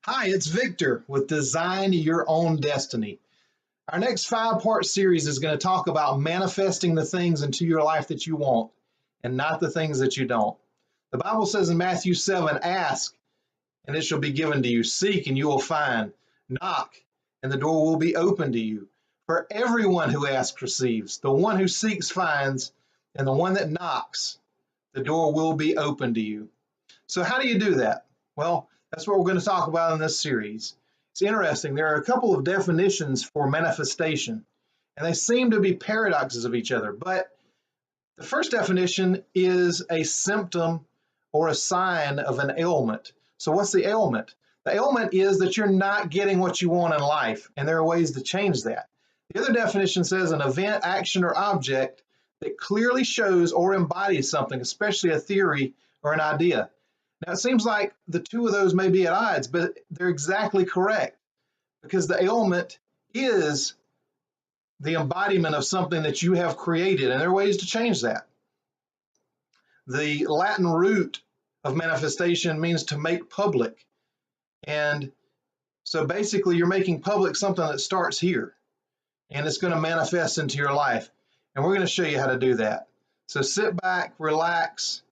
Hi, it's Victor with Design Your Own Destiny. Our next 5-part series is going to talk about manifesting the things into your life that you want and not the things that you don't. The Bible says in Matthew 7, ask and it shall be given to you. Seek and you will find. Knock and the door will be open to you. For everyone who asks receives. The one who seeks finds, and the one that knocks, the door will be open to you. So how do you do that? Well, that's what we're going to talk about in this series. It's interesting. There are a couple of definitions for manifestation, and they seem to be paradoxes of each other. But the first definition is a symptom or a sign of an ailment. So what's the ailment? The ailment is that you're not getting what you want in life, and there are ways to change that. The other definition says an event, action, or object that clearly shows or embodies something, especially a theory or an idea. Now, it seems like the two of those may be at odds, but they're exactly correct, because the ailment is the embodiment of something that you have created, and there are ways to change that. The Latin root of manifestation means to make public. And so basically, you're making public something that starts here, and it's going to manifest into your life. And we're going to show you how to do that. So sit back, relax,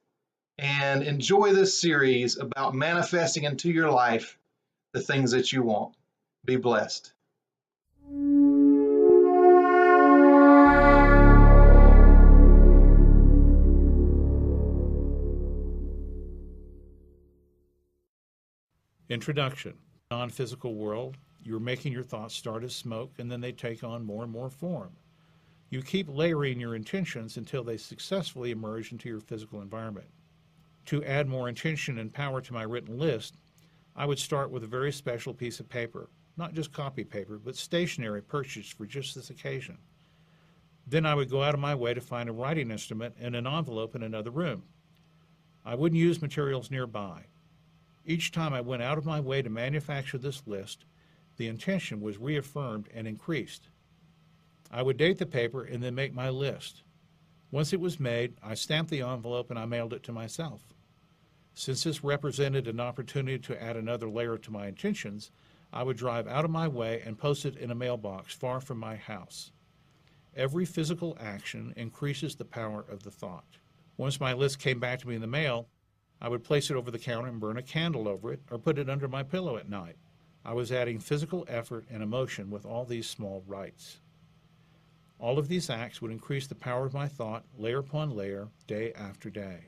and enjoy this series about manifesting into your life the things that you want. Be blessed. Introduction. Non-physical world, you're making your thoughts start as smoke, and then they take on more and more form. You keep layering your intentions until they successfully emerge into your physical environment. To add more intention and power to my written list, I would start with a very special piece of paper, not just copy paper, but stationery purchased for just this occasion. Then I would go out of my way to find a writing instrument and an envelope in another room. I wouldn't use materials nearby. Each time I went out of my way to manufacture this list, the intention was reaffirmed and increased. I would date the paper and then make my list. Once it was made, I stamped the envelope and I mailed it to myself. Since this represented an opportunity to add another layer to my intentions, I would drive out of my way and post it in a mailbox far from my house. Every physical action increases the power of the thought. Once my list came back to me in the mail, I would place it over the counter and burn a candle over it or put it under my pillow at night. I was adding physical effort and emotion with all these small rites. All of these acts would increase the power of my thought layer upon layer, day after day.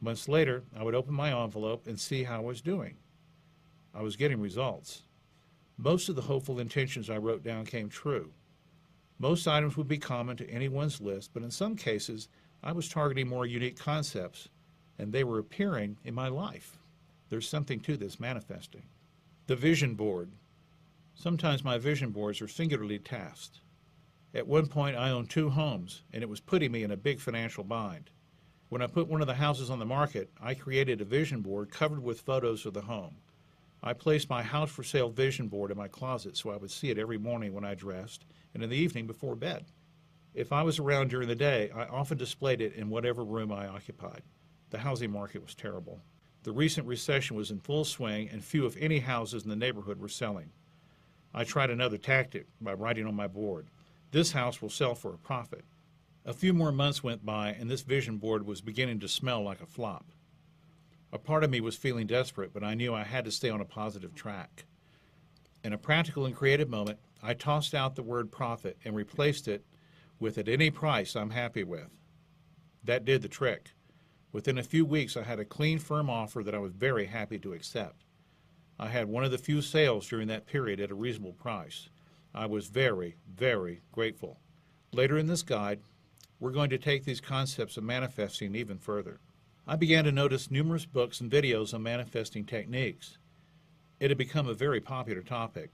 Months later, I would open my envelope and see how I was doing. I was getting results. Most of the hopeful intentions I wrote down came true. Most items would be common to anyone's list, but in some cases, I was targeting more unique concepts, and they were appearing in my life. There's something to this manifesting. The vision board. Sometimes my vision boards are singularly tasked. At one point, I owned 2 homes, and it was putting me in a big financial bind. When I put one of the houses on the market, I created a vision board covered with photos of the home. I placed my house for sale vision board in my closet so I would see it every morning when I dressed and in the evening before bed. If I was around during the day, I often displayed it in whatever room I occupied. The housing market was terrible. The recent recession was in full swing, and few, if any, houses in the neighborhood were selling. I tried another tactic by writing on my board, "This house will sell for a profit." A few more months went by, and this vision board was beginning to smell like a flop. A part of me was feeling desperate, but I knew I had to stay on a positive track. In a practical and creative moment, I tossed out the word profit and replaced it with "at any price I'm happy with." That did the trick. Within a few weeks, I had a clean, firm offer that I was very happy to accept. I had one of the few sales during that period at a reasonable price. I was very, very grateful. Later in this guide, we're going to take these concepts of manifesting even further. I began to notice numerous books and videos on manifesting techniques. It had become a very popular topic.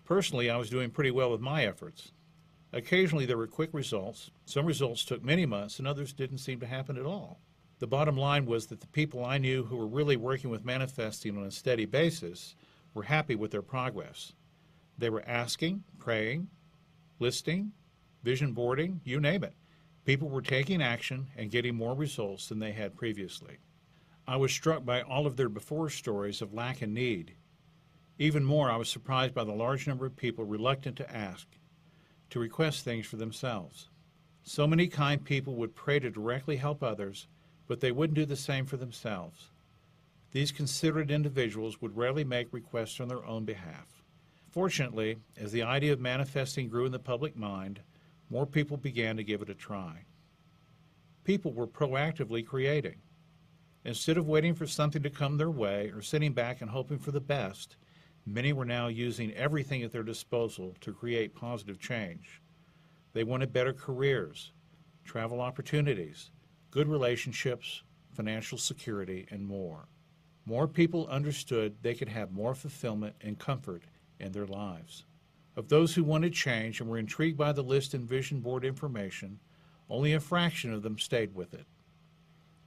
Personally, I was doing pretty well with my efforts. Occasionally there were quick results. Some results took many months, and others didn't seem to happen at all. The bottom line was that the people I knew who were really working with manifesting on a steady basis were happy with their progress. They were asking, praying, listing, vision boarding, you name it. People were taking action and getting more results than they had previously. I was struck by all of their before stories of lack and need. Even more, I was surprised by the large number of people reluctant to ask, to request things for themselves. So many kind people would pray to directly help others, but they wouldn't do the same for themselves. These considerate individuals would rarely make requests on their own behalf. Fortunately, as the idea of manifesting grew in the public mind, more people began to give it a try. People were proactively creating. Instead of waiting for something to come their way or sitting back and hoping for the best, many were now using everything at their disposal to create positive change. They wanted better careers, travel opportunities, good relationships, financial security, and more. More people understood they could have more fulfillment and comfort in their lives. Of those who wanted change and were intrigued by the list and vision board information, only a fraction of them stayed with it.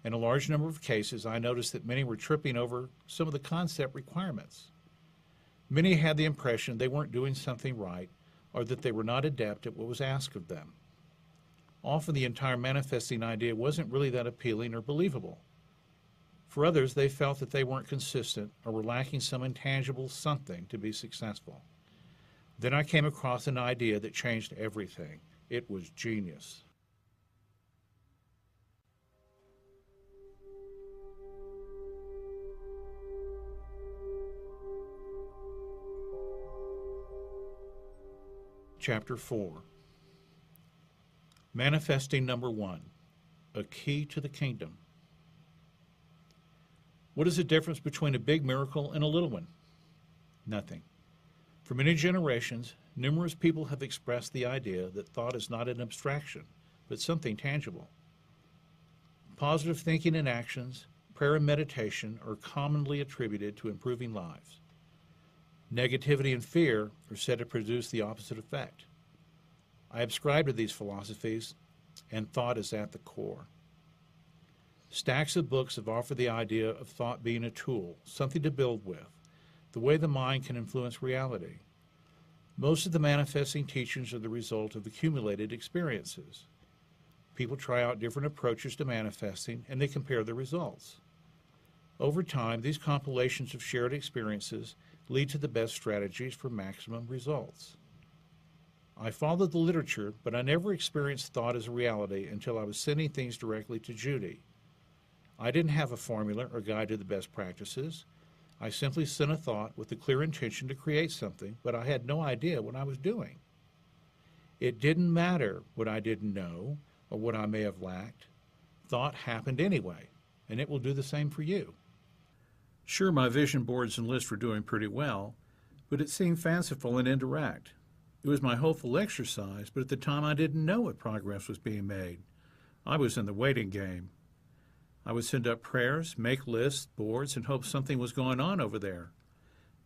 In a large number of cases, I noticed that many were tripping over some of the concept requirements. Many had the impression they weren't doing something right or that they were not adept at what was asked of them. Often the entire manifesting idea wasn't really that appealing or believable. For others, they felt that they weren't consistent or were lacking some intangible something to be successful. Then I came across an idea that changed everything. It was genius. Chapter 4. Manifesting number 1, a key to the kingdom. What is the difference between a big miracle and a little one? Nothing. For many generations, numerous people have expressed the idea that thought is not an abstraction, but something tangible. Positive thinking and actions, prayer and meditation are commonly attributed to improving lives. Negativity and fear are said to produce the opposite effect. I ascribe to these philosophies, and thought is at the core. Stacks of books have offered the idea of thought being a tool, something to build with, the way the mind can influence reality. Most of the manifesting teachings are the result of accumulated experiences. People try out different approaches to manifesting, and they compare the results. Over time, these compilations of shared experiences lead to the best strategies for maximum results. I followed the literature, but I never experienced thought as a reality until I was sending things directly to Judy. I didn't have a formula or guide to the best practices. I simply sent a thought with the clear intention to create something, but I had no idea what I was doing. It didn't matter what I didn't know or what I may have lacked. Thought happened anyway, and it will do the same for you. Sure, my vision boards and lists were doing pretty well, but it seemed fanciful and indirect. It was my hopeful exercise, but at the time I didn't know what progress was being made. I was in the waiting game. I would send up prayers, make lists, boards, and hope something was going on over there.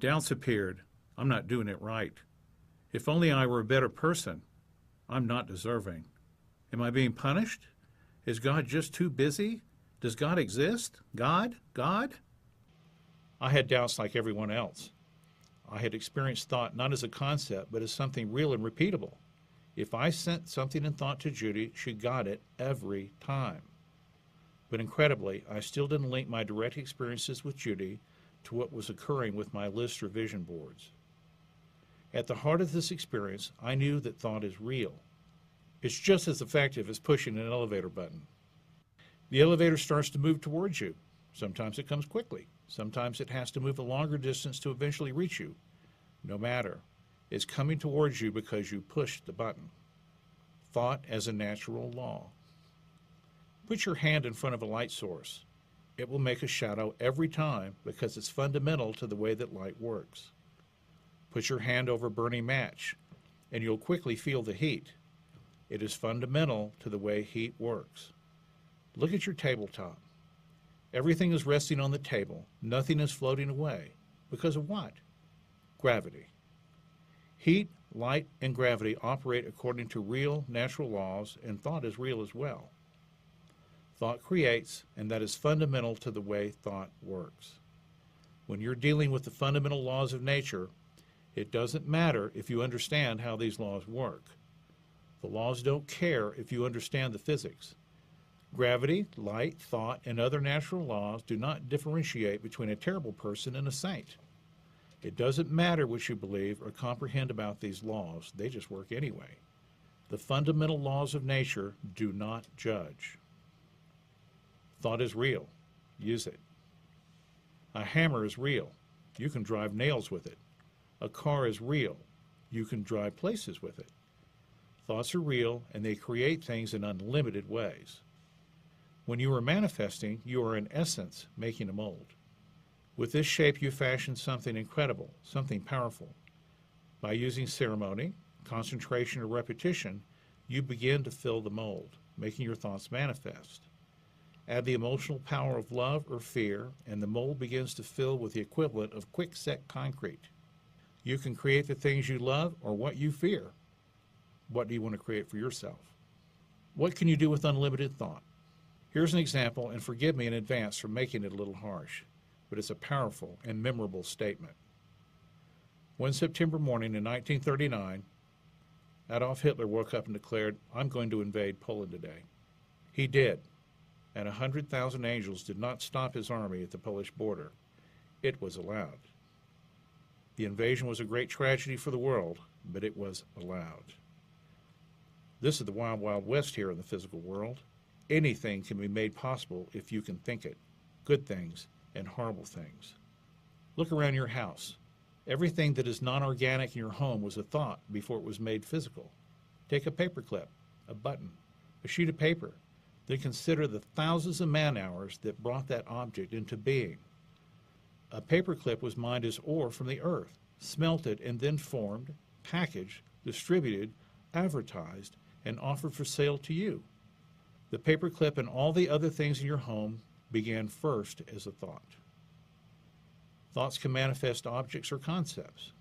Doubts appeared. I'm not doing it right. If only I were a better person. I'm not deserving. Am I being punished? Is God just too busy? Does God exist? God? I had doubts like everyone else. I had experienced thought not as a concept, but as something real and repeatable. If I sent something in thought to Judy, she got it every time. But incredibly, I still didn't link my direct experiences with Judy to what was occurring with my lists or vision boards. At the heart of this experience, I knew that thought is real. It's just as effective as pushing an elevator button. The elevator starts to move towards you. Sometimes it comes quickly. Sometimes it has to move a longer distance to eventually reach you. No matter. It's coming towards you because you pushed the button. Thought as a natural law. Put your hand in front of a light source. It will make a shadow every time because it's fundamental to the way that light works. Put your hand over a burning match, and you'll quickly feel the heat. It is fundamental to the way heat works. Look at your tabletop. Everything is resting on the table. Nothing is floating away. Because of what? Gravity. Heat, light, and gravity operate according to real natural laws, and thought is real as well. Thought creates, and that is fundamental to the way thought works. When you're dealing with the fundamental laws of nature, it doesn't matter if you understand how these laws work. The laws don't care if you understand the physics. Gravity, light, thought, and other natural laws do not differentiate between a terrible person and a saint. It doesn't matter what you believe or comprehend about these laws, they just work anyway. The fundamental laws of nature do not judge. Thought is real. Use it. A hammer is real. You can drive nails with it. A car is real. You can drive places with it. Thoughts are real, and they create things in unlimited ways. When you are manifesting, you are in essence making a mold. With this shape, you fashion something incredible, something powerful. By using ceremony, concentration, or repetition, you begin to fill the mold, making your thoughts manifest. Add the emotional power of love or fear, and the mold begins to fill with the equivalent of quick-set concrete. You can create the things you love or what you fear. What do you want to create for yourself? What can you do with unlimited thought? Here's an example, and forgive me in advance for making it a little harsh, but it's a powerful and memorable statement. One September morning in 1939, Adolf Hitler woke up and declared, "I'm going to invade Poland today." He did, and 100,000 angels did not stop his army at the Polish border. It was allowed. The invasion was a great tragedy for the world, but it was allowed. This is the wild, wild west here in the physical world. Anything can be made possible if you can think it. Good things and horrible things. Look around your house. Everything that is non-organic in your home was a thought before it was made physical. Take a paperclip, a button, a sheet of paper. Then consider the thousands of man-hours that brought that object into being. A paperclip was mined as ore from the earth, smelted and then formed, packaged, distributed, advertised, and offered for sale to you. The paperclip and all the other things in your home began first as a thought. Thoughts can manifest objects or concepts.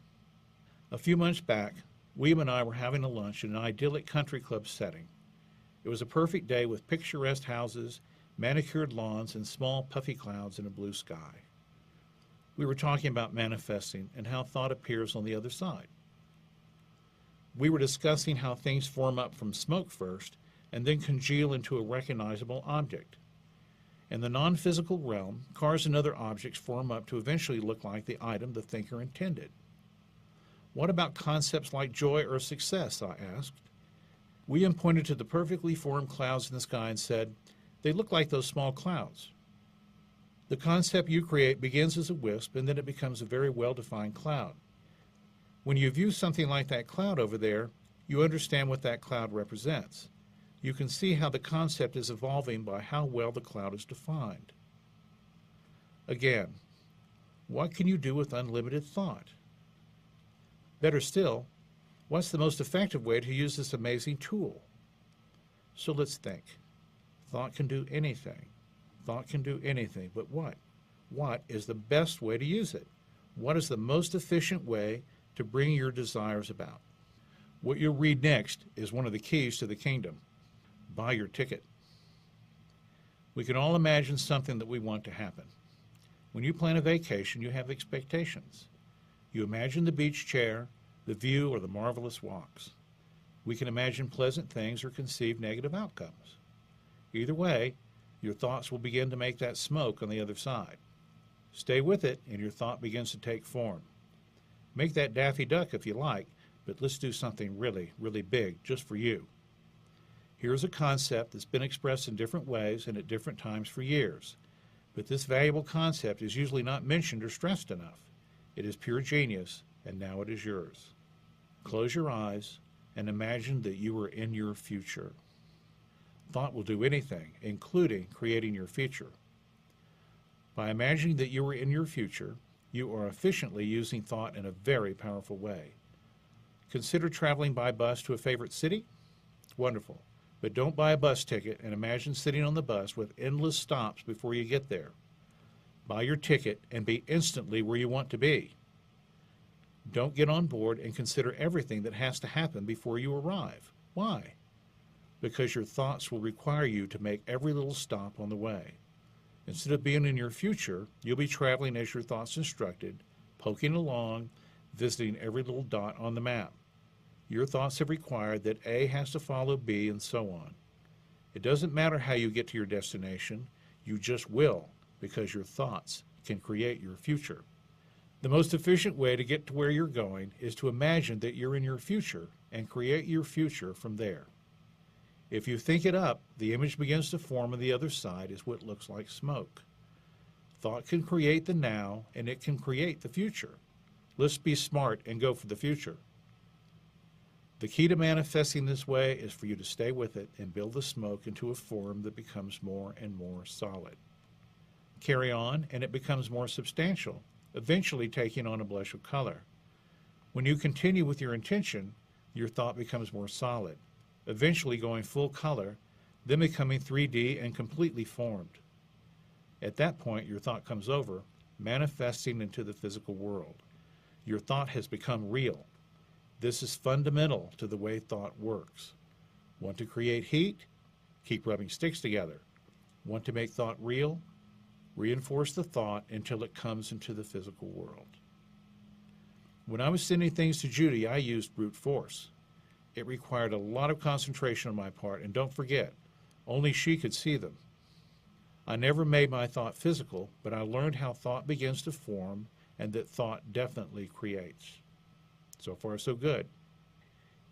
A few months back, William and I were having a lunch in an idyllic country club setting. It was a perfect day with picturesque houses, manicured lawns, and small puffy clouds in a blue sky. We were talking about manifesting and how thought appears on the other side. We were discussing how things form up from smoke first and then congeal into a recognizable object. In the non-physical realm, cars and other objects form up to eventually look like the item the thinker intended. What about concepts like joy or success? I asked. William pointed to the perfectly formed clouds in the sky and said, "They look like those small clouds." The concept you create begins as a wisp, and then it becomes a very well-defined cloud. When you view something like that cloud over there, you understand what that cloud represents. You can see how the concept is evolving by how well the cloud is defined. Again, what can you do with unlimited thought? Better still, what's the most effective way to use this amazing tool? So let's think. Thought can do anything. Thought can do anything, but what? What is the best way to use it? What is the most efficient way to bring your desires about? What you'll read next is one of the keys to the kingdom. Buy your ticket. We can all imagine something that we want to happen. When you plan a vacation, you have expectations. You imagine the beach chair, the view, or the marvelous walks. We can imagine pleasant things or conceive negative outcomes. Either way, your thoughts will begin to make that smoke on the other side. Stay with it, and your thought begins to take form. Make that Daffy Duck if you like, but let's do something really, really big just for you. Here's a concept that's been expressed in different ways and at different times for years. But this valuable concept is usually not mentioned or stressed enough. It is pure genius, and now it is yours. Close your eyes and imagine that you are in your future. Thought will do anything, including creating your future. By imagining that you are in your future, you are efficiently using thought in a very powerful way. Consider traveling by bus to a favorite city? Wonderful. But don't buy a bus ticket and imagine sitting on the bus with endless stops before you get there. Buy your ticket and be instantly where you want to be. Don't get on board and consider everything that has to happen before you arrive. Why? Because your thoughts will require you to make every little stop on the way. Instead of being in your future, you'll be traveling as your thoughts instructed, poking along, visiting every little dot on the map. Your thoughts have required that A has to follow B and so on. It doesn't matter how you get to your destination, you just will, because your thoughts can create your future. The most efficient way to get to where you're going is to imagine that you're in your future and create your future from there. If you think it up, the image begins to form on the other side as what looks like smoke. Thought can create the now, and it can create the future. Let's be smart and go for the future. The key to manifesting this way is for you to stay with it and build the smoke into a form that becomes more and more solid. Carry on, and it becomes more substantial, eventually taking on a blush of color. When you continue with your intention, your thought becomes more solid, eventually going full color, then becoming 3D and completely formed. At that point, your thought comes over, manifesting into the physical world. Your thought has become real. This is fundamental to the way thought works. Want to create heat? Keep rubbing sticks together. Want to make thought real? Reinforce the thought until it comes into the physical world. When I was sending things to Judy, I used brute force. It required a lot of concentration on my part, and don't forget, only she could see them. I never made my thought physical, but I learned how thought begins to form and that thought definitely creates. So far, so good.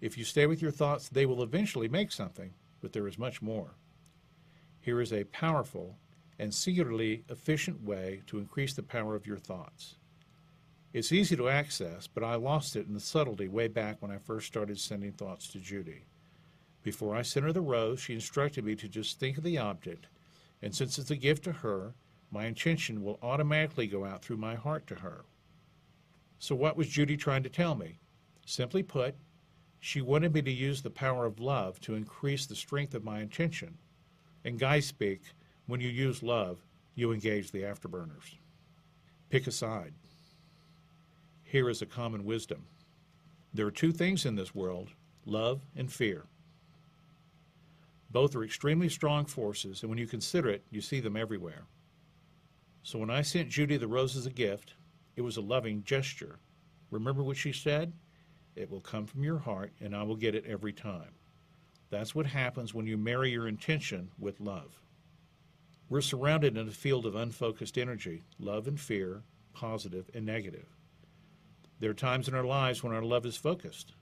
If you stay with your thoughts, they will eventually make something, but there is much more. Here is a powerful and singularly efficient way to increase the power of your thoughts. It's easy to access, but I lost it in the subtlety way back when I first started sending thoughts to Judy. Before I sent her the rose, she instructed me to just think of the object, and since it's a gift to her, my intention will automatically go out through my heart to her. So what was Judy trying to tell me? Simply put, she wanted me to use the power of love to increase the strength of my intention. In guy speak, when you use love, you engage the afterburners. Pick a side. Here is a common wisdom. There are two things in this world, love and fear. Both are extremely strong forces, and when you consider it, you see them everywhere. So when I sent Judy the rose as a gift, it was a loving gesture. Remember what she said? It will come from your heart, and I will get it every time. That's what happens when you marry your intention with love. We're surrounded in a field of unfocused energy, love and fear, positive and negative. There are times in our lives when our love is focused.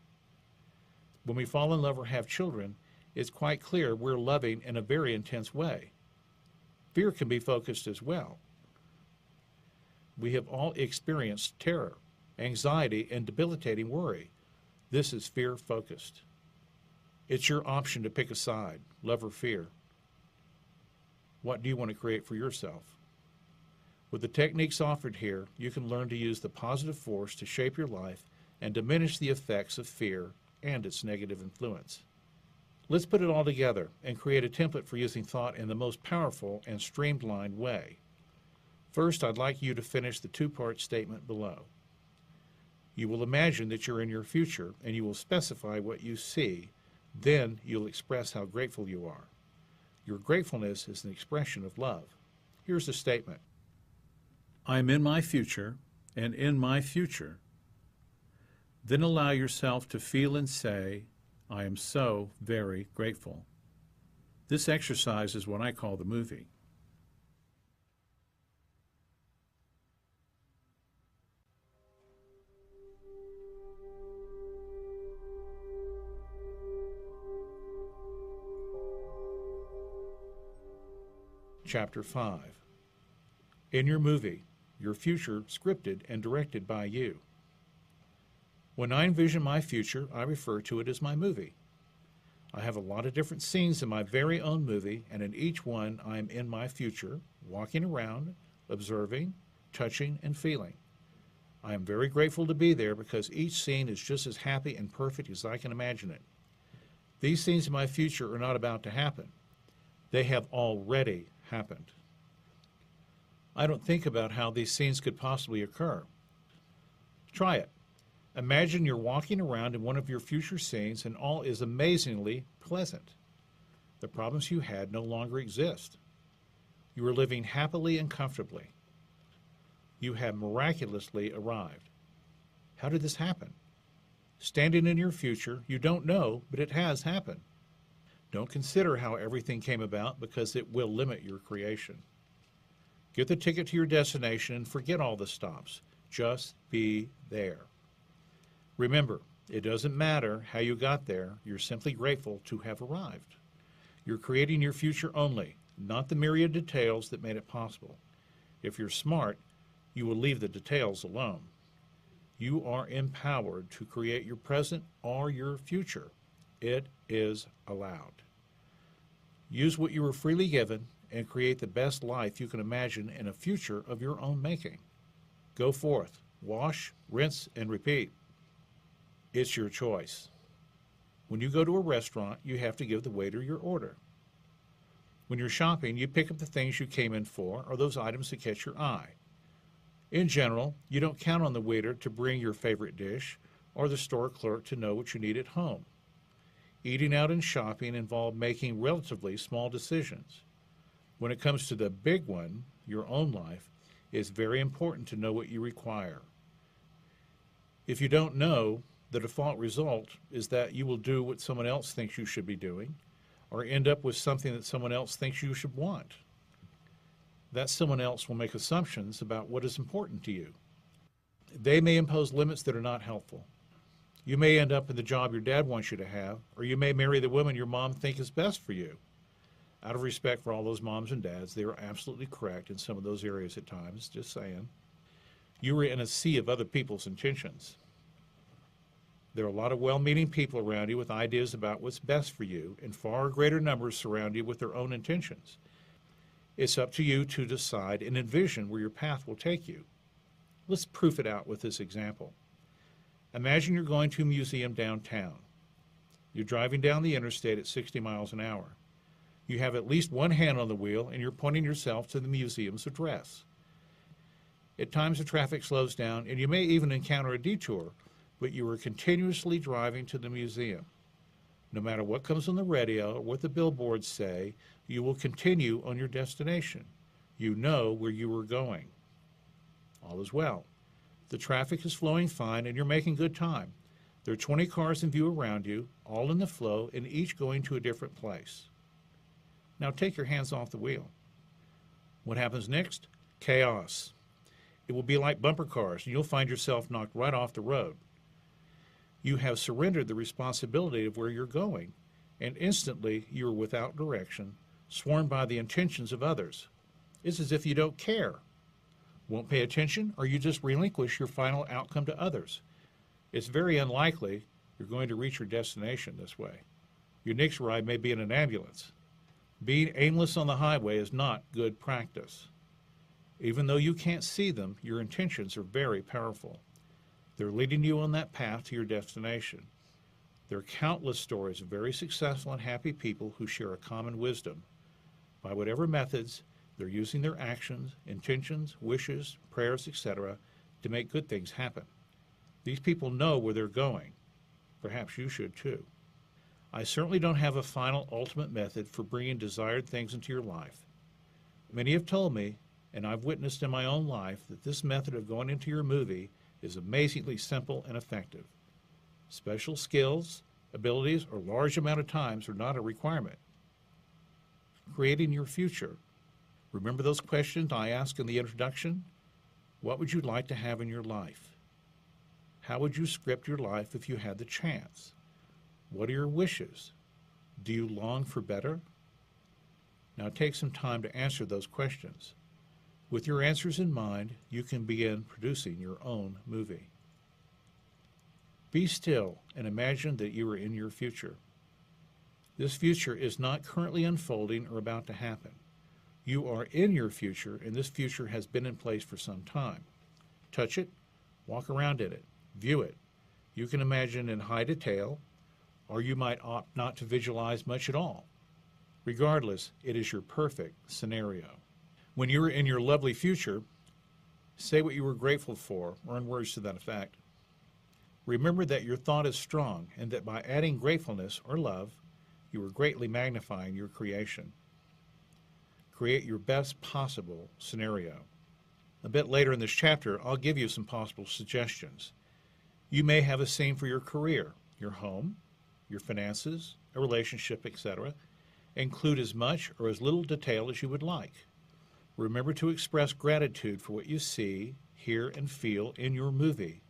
When we fall in love or have children, it's quite clear we're loving in a very intense way. Fear can be focused as well. We have all experienced terror, anxiety, and debilitating worry. This is fear-focused. It's your option to pick a side, love or fear. What do you want to create for yourself? With the techniques offered here, you can learn to use the positive force to shape your life and diminish the effects of fear and its negative influence. Let's put it all together and create a template for using thought in the most powerful and streamlined way. First, I'd like you to finish the two-part statement below. You will imagine that you're in your future, and you will specify what you see. Then you'll express how grateful you are. Your gratefulness is an expression of love. Here's the statement. I'm in my future, and in my future. Then allow yourself to feel and say, I am so very grateful. This exercise is what I call the movie. Chapter 5. In your movie, your future scripted and directed by you. When I envision my future, I refer to it as my movie. I have a lot of different scenes in my very own movie, and in each one I am in my future, walking around, observing, touching, and feeling. I am very grateful to be there because each scene is just as happy and perfect as I can imagine it. These scenes in my future are not about to happen. They have already happened. I don't think about how these scenes could possibly occur. Try it. Imagine you're walking around in one of your future scenes and all is amazingly pleasant. The problems you had no longer exist. You are living happily and comfortably. You have miraculously arrived. How did this happen? Standing in your future, you don't know, but it has happened. Don't consider how everything came about because it will limit your creation. Get the ticket to your destination and forget all the stops. Just be there. Remember, it doesn't matter how you got there. You're simply grateful to have arrived. You're creating your future only, not the myriad details that made it possible. If you're smart, you will leave the details alone. You are empowered to create your present or your future. It is allowed. Use what you were freely given and create the best life you can imagine in a future of your own making. Go forth, wash, rinse, and repeat. It's your choice. When you go to a restaurant, you have to give the waiter your order. When you're shopping, you pick up the things you came in for or those items that catch your eye. In general, you don't count on the waiter to bring your favorite dish or the store clerk to know what you need at home. Eating out and shopping involve making relatively small decisions. When it comes to the big one, your own life, it's very important to know what you require. If you don't know, the default result is that you will do what someone else thinks you should be doing, or end up with something that someone else thinks you should want. That someone else will make assumptions about what is important to you. They may impose limits that are not helpful. You may end up in the job your dad wants you to have, or you may marry the woman your mom thinks is best for you. Out of respect for all those moms and dads, they are absolutely correct in some of those areas at times, just saying. You are in a sea of other people's intentions. There are a lot of well-meaning people around you with ideas about what's best for you, and far greater numbers surround you with their own intentions. It's up to you to decide and envision where your path will take you. Let's proof it out with this example. Imagine you're going to a museum downtown. You're driving down the interstate at 60 miles an hour. You have at least one hand on the wheel, and you're pointing yourself to the museum's address. At times the traffic slows down, and you may even encounter a detour, but you are continuously driving to the museum. No matter what comes on the radio or what the billboards say, you will continue on your destination. You know where you are going. All is well. The traffic is flowing fine and you're making good time. There are 20 cars in view around you, all in the flow and each going to a different place. Now take your hands off the wheel. What happens next? Chaos. It will be like bumper cars and you'll find yourself knocked right off the road. You have surrendered the responsibility of where you're going, and instantly you are without direction, swarmed by the intentions of others. It's as if you don't care, won't pay attention, or you just relinquish your final outcome to others. It's very unlikely you're going to reach your destination this way. Your next ride may be in an ambulance. Being aimless on the highway is not good practice. Even though you can't see them, your intentions are very powerful. They're leading you on that path to your destination. There are countless stories of very successful and happy people who share a common wisdom. By whatever methods, they're using their actions, intentions, wishes, prayers, etc. to make good things happen. These people know where they're going. Perhaps you should too. I certainly don't have a final ultimate method for bringing desired things into your life. Many have told me, and I've witnessed in my own life, that this method of going into your movie is amazingly simple and effective. Special skills, abilities, or large amount of times are not a requirement. Creating your future. Remember those questions I asked in the introduction? What would you like to have in your life? How would you script your life if you had the chance? What are your wishes? Do you long for better? Now take some time to answer those questions. With your answers in mind, you can begin producing your own movie. Be still and imagine that you are in your future. This future is not currently unfolding or about to happen. You are in your future, and this future has been in place for some time. Touch it, walk around in it, view it. You can imagine in high detail, or you might opt not to visualize much at all. Regardless, it is your perfect scenario. When you are in your lovely future, say what you were grateful for, or in words to that effect. Remember that your thought is strong, and that by adding gratefulness or love, you are greatly magnifying your creation. Create your best possible scenario. A bit later in this chapter, I'll give you some possible suggestions. You may have a scene for your career, your home, your finances, a relationship, etc. Include as much or as little detail as you would like. Remember to express gratitude for what you see, hear, and feel in your movie.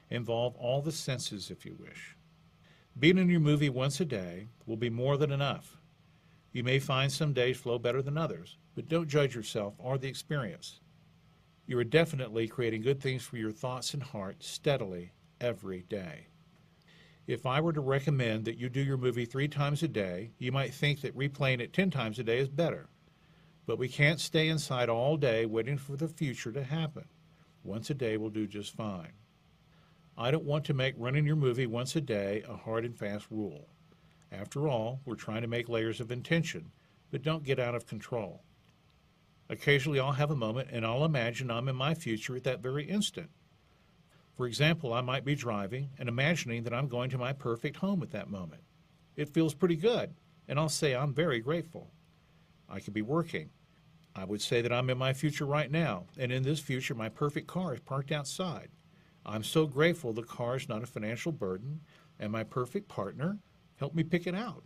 Involve all the senses if you wish. Being in your movie once a day will be more than enough. You may find some days flow better than others, but don't judge yourself or the experience. You are definitely creating good things for your thoughts and heart steadily every day. If I were to recommend that you do your movie 3 times a day, you might think that replaying it 10 times a day is better. But we can't stay inside all day waiting for the future to happen. Once a day will do just fine. I don't want to make running your movie once a day a hard and fast rule. After all, we're trying to make layers of intention, but don't get out of control. Occasionally I'll have a moment and I'll imagine I'm in my future at that very instant. For example, I might be driving and imagining that I'm going to my perfect home at that moment. It feels pretty good, and I'll say I'm very grateful. I could be working. I would say that I'm in my future right now, and in this future my perfect car is parked outside. I'm so grateful the car is not a financial burden, and my perfect partner helped me pick it out.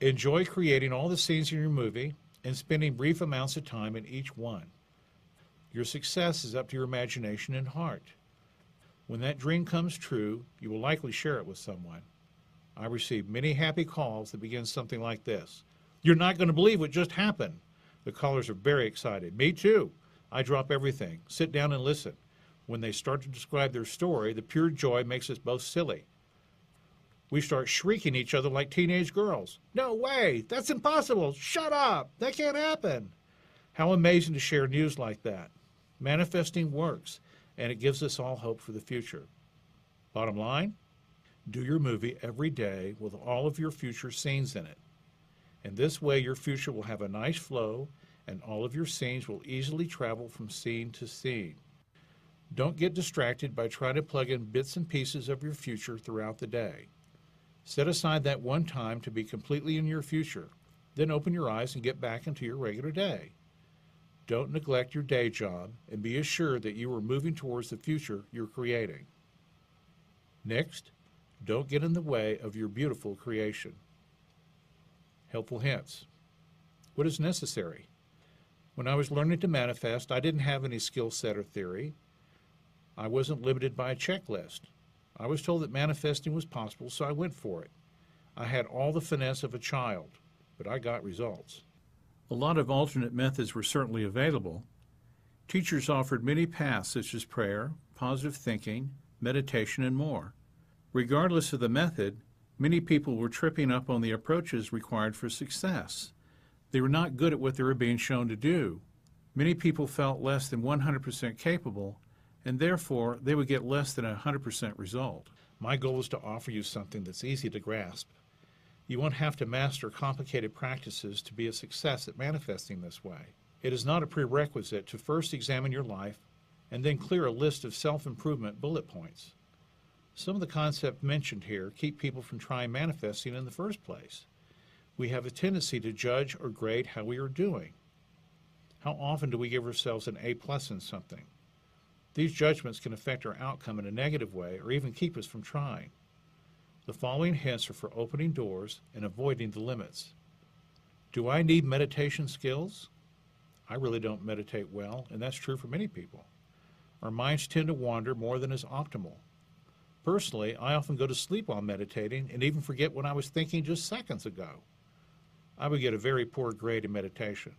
Enjoy creating all the scenes in your movie and spending brief amounts of time in each one. Your success is up to your imagination and heart. When that dream comes true, you will likely share it with someone. I received many happy calls that begin something like this. You're not going to believe what just happened. The callers are very excited. Me too. I drop everything, sit down and listen. When they start to describe their story, the pure joy makes us both silly. We start shrieking at each other like teenage girls. No way! That's impossible! Shut up! That can't happen! How amazing to share news like that. Manifesting works, and it gives us all hope for the future. Bottom line, do your movie every day with all of your future scenes in it. And this way your future will have a nice flow, and all of your scenes will easily travel from scene to scene. Don't get distracted by trying to plug in bits and pieces of your future throughout the day. Set aside that one time to be completely in your future, then open your eyes and get back into your regular day. Don't neglect your day job, and be assured that you are moving towards the future you're creating. Next, don't get in the way of your beautiful creation. Helpful hints. What is necessary? When I was learning to manifest, I didn't have any skill set or theory. I wasn't limited by a checklist. I was told that manifesting was possible, so I went for it. I had all the finesse of a child, but I got results. A lot of alternate methods were certainly available. Teachers offered many paths such as prayer, positive thinking, meditation, and more. Regardless of the method, many people were tripping up on the approaches required for success. They were not good at what they were being shown to do. Many people felt less than 100% capable, and therefore they would get less than a 100% result. My goal is to offer you something that's easy to grasp. You won't have to master complicated practices to be a success at manifesting this way. It is not a prerequisite to first examine your life and then clear a list of self-improvement bullet points. Some of the concepts mentioned here keep people from trying manifesting in the first place. We have a tendency to judge or grade how we are doing. How often do we give ourselves an A+ in something? These judgments can affect our outcome in a negative way or even keep us from trying. The following hints are for opening doors and avoiding the limits. Do I need meditation skills? I really don't meditate well, and that's true for many people. Our minds tend to wander more than is optimal. Personally, I often go to sleep while meditating and even forget what I was thinking just seconds ago. I would get a very poor grade in meditation.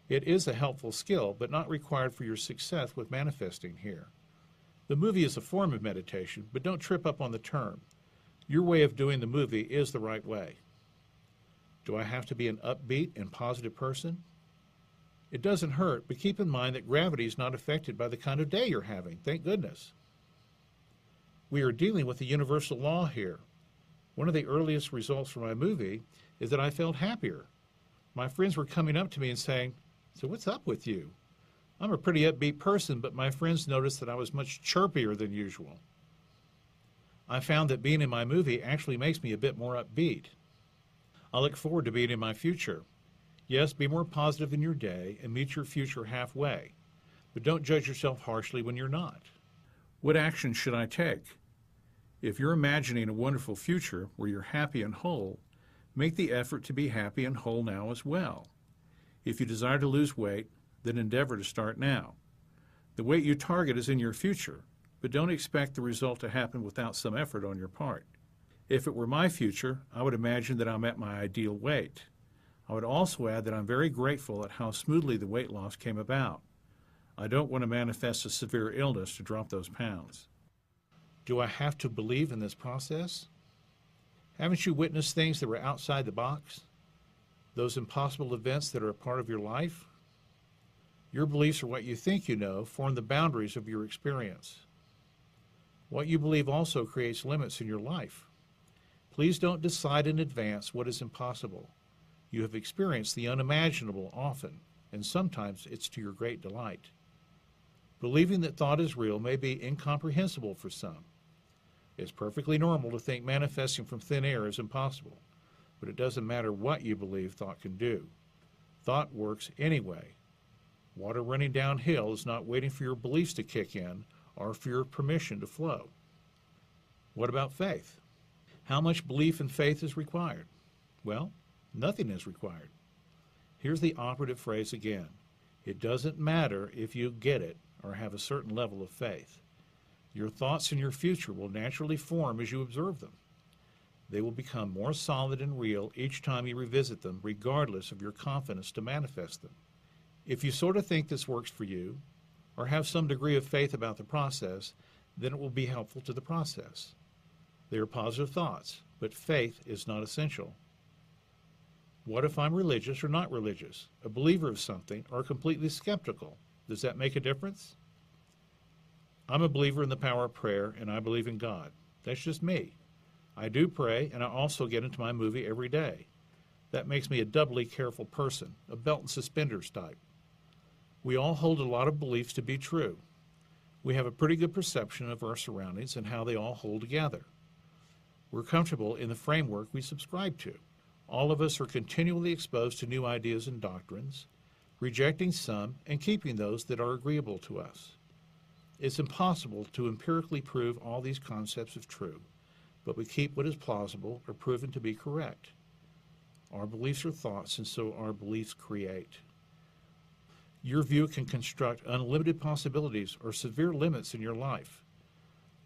It is a helpful skill, but not required for your success with manifesting here. The movie is a form of meditation, but don't trip up on the term. Your way of doing the movie is the right way. Do I have to be an upbeat and positive person? It doesn't hurt, but keep in mind that gravity is not affected by the kind of day you're having, thank goodness. We are dealing with a universal law here. One of the earliest results from my movie is that I felt happier. My friends were coming up to me and saying, "So what's up with you?" I'm a pretty upbeat person, but my friends noticed that I was much chirpier than usual. I found that being in my movie actually makes me a bit more upbeat. I look forward to being in my future. Yes, be more positive in your day and meet your future halfway, but don't judge yourself harshly when you're not. What action should I take? If you're imagining a wonderful future where you're happy and whole, make the effort to be happy and whole now as well. If you desire to lose weight, then endeavor to start now. The weight you target is in your future, but don't expect the result to happen without some effort on your part. If it were my future, I would imagine that I'm at my ideal weight. I would also add that I'm very grateful at how smoothly the weight loss came about. I don't want to manifest a severe illness to drop those pounds. Do I have to believe in this process? Haven't you witnessed things that were outside the box? Those impossible events that are a part of your life? Your beliefs, or what you think you know, form the boundaries of your experience. What you believe also creates limits in your life. Please don't decide in advance what is impossible. You have experienced the unimaginable often, and sometimes it's to your great delight. Believing that thought is real may be incomprehensible for some. It's perfectly normal to think manifesting from thin air is impossible, but it doesn't matter what you believe thought can do. Thought works anyway. Water running downhill is not waiting for your beliefs to kick in or for your permission to flow. What about faith? How much belief and faith is required? Well, nothing is required. Here's the operative phrase again. It doesn't matter if you get it or have a certain level of faith. Your thoughts in your future will naturally form as you observe them. They will become more solid and real each time you revisit them, regardless of your confidence to manifest them. If you sort of think this works for you, or have some degree of faith about the process, then it will be helpful to the process. They are positive thoughts, but faith is not essential. What if I'm religious or not religious, a believer of something, or completely skeptical? Does that make a difference? I'm a believer in the power of prayer, and I believe in God. That's just me. I do pray, and I also get into my movie every day. That makes me a doubly careful person, a belt and suspenders type. We all hold a lot of beliefs to be true. We have a pretty good perception of our surroundings and how they all hold together. We're comfortable in the framework we subscribe to. All of us are continually exposed to new ideas and doctrines, rejecting some and keeping those that are agreeable to us. It's impossible to empirically prove all these concepts as true, but we keep what is plausible or proven to be correct. Our beliefs are thoughts, and so our beliefs create. Your view can construct unlimited possibilities or severe limits in your life.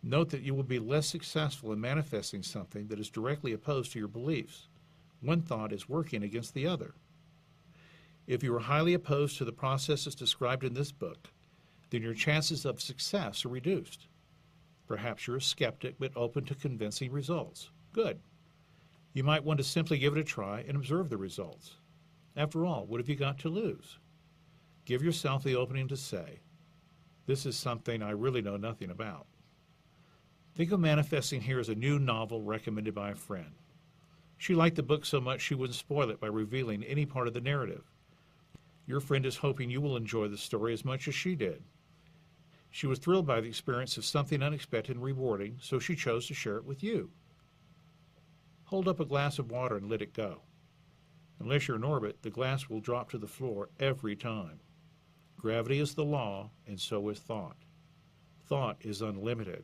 Note that you will be less successful in manifesting something that is directly opposed to your beliefs. One thought is working against the other. If you are highly opposed to the processes described in this book, then your chances of success are reduced. Perhaps you're a skeptic but open to convincing results. Good. You might want to simply give it a try and observe the results. After all, what have you got to lose? Give yourself the opening to say, this is something I really know nothing about. Think of manifesting here as a new novel recommended by a friend. She liked the book so much she wouldn't spoil it by revealing any part of the narrative. Your friend is hoping you will enjoy the story as much as she did. She was thrilled by the experience of something unexpected and rewarding, so she chose to share it with you. Hold up a glass of water and let it go. Unless you're in orbit, the glass will drop to the floor every time. Gravity is the law, and so is thought. Thought is unlimited.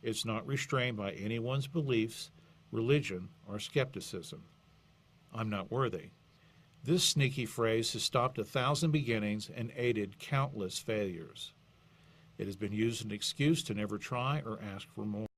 It's not restrained by anyone's beliefs, religion, or skepticism. I'm not worthy. This sneaky phrase has stopped 1,000 beginnings and aided countless failures. It has been used as an excuse to never try or ask for more.